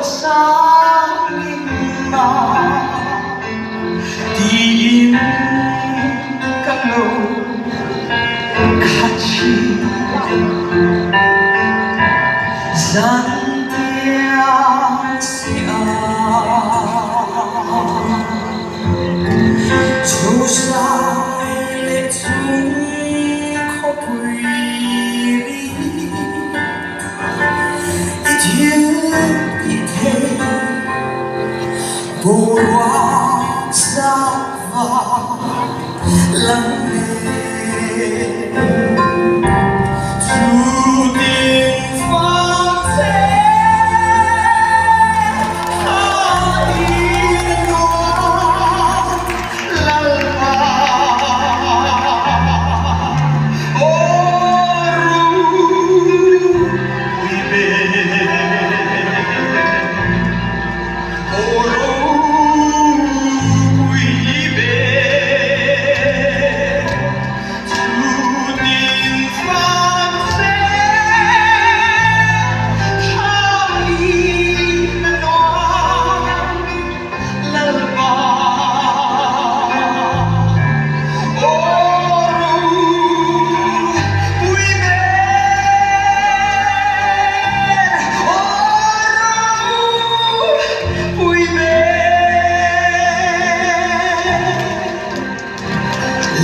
상인 나 디인 강로 같이 잔디아시아 조사일의 중커브리 Buồn hoa xa và lắng nghe dù tình vang thế hãy nói lăn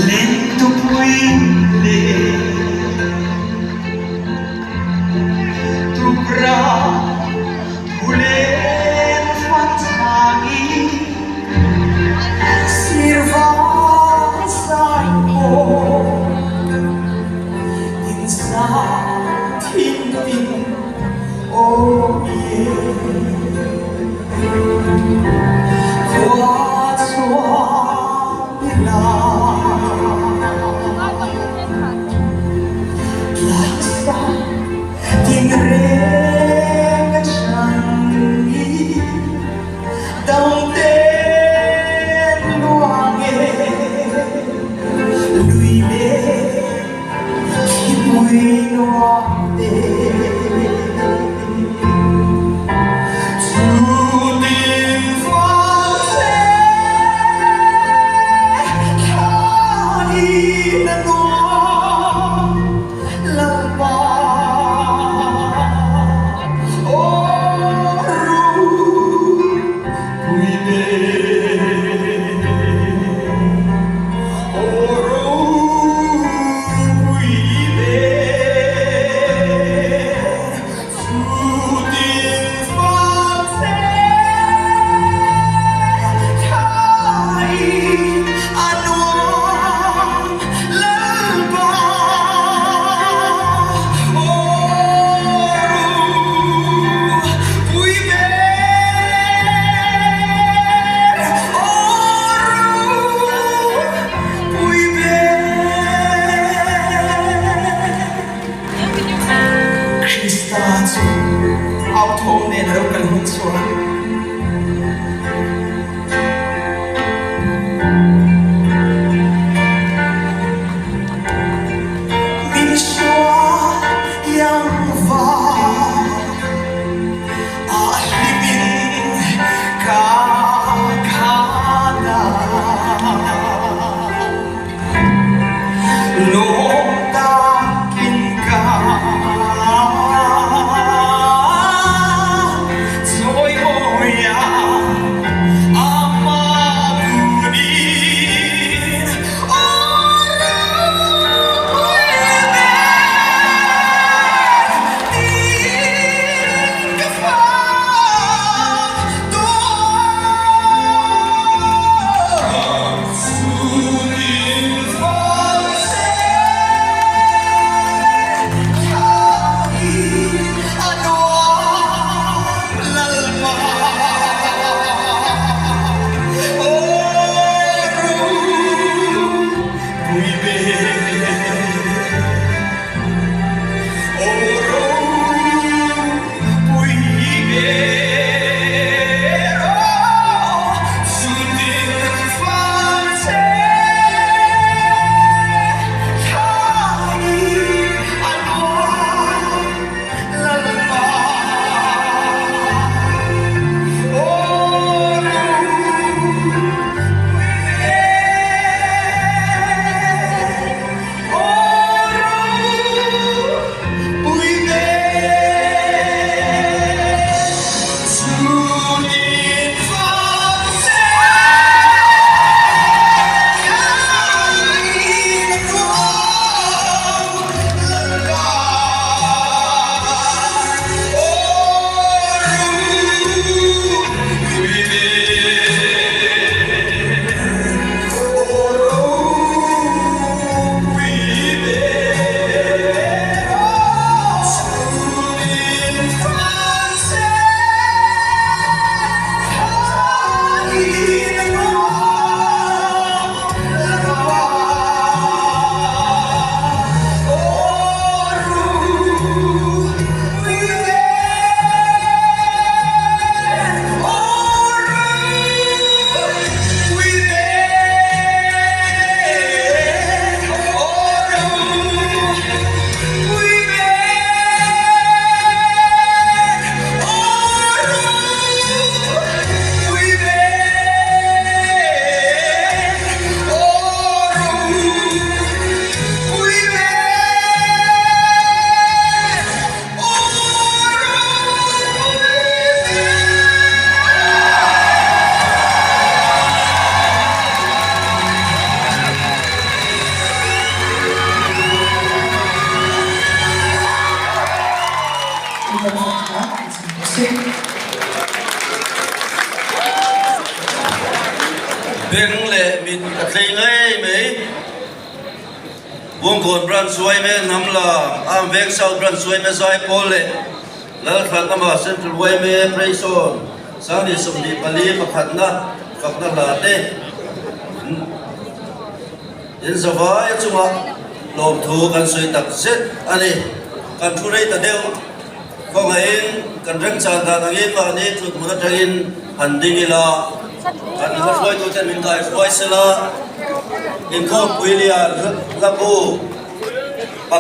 lento puile tu bravo pulen fatagi sirva saiko insa tintin oh yeah Kuat มีกระเทงเลยไหมวงคนบรันสวยแม่น้ำลาอามเวกเซาบรันสวยแม่ซอยโพลเลยแล้วขันน้ำมาเซ็นทรัลเวย์แม่เพรสโซนสามีสมดีปลีประคันนะฝักนั่นลาเต้ยินสบายจุมาลมถูกันสวยตักเซ็ตอันนี้กันทุเรศแต่เดียวก็ไงกันเร่งสารทางนี้มาเนี่ยจุดมันจะยินหันดิ่งละอันนี้ก็ช่วยตัวเองมินได้ช่วยเสละอินคอมวิเลียร์ลับบู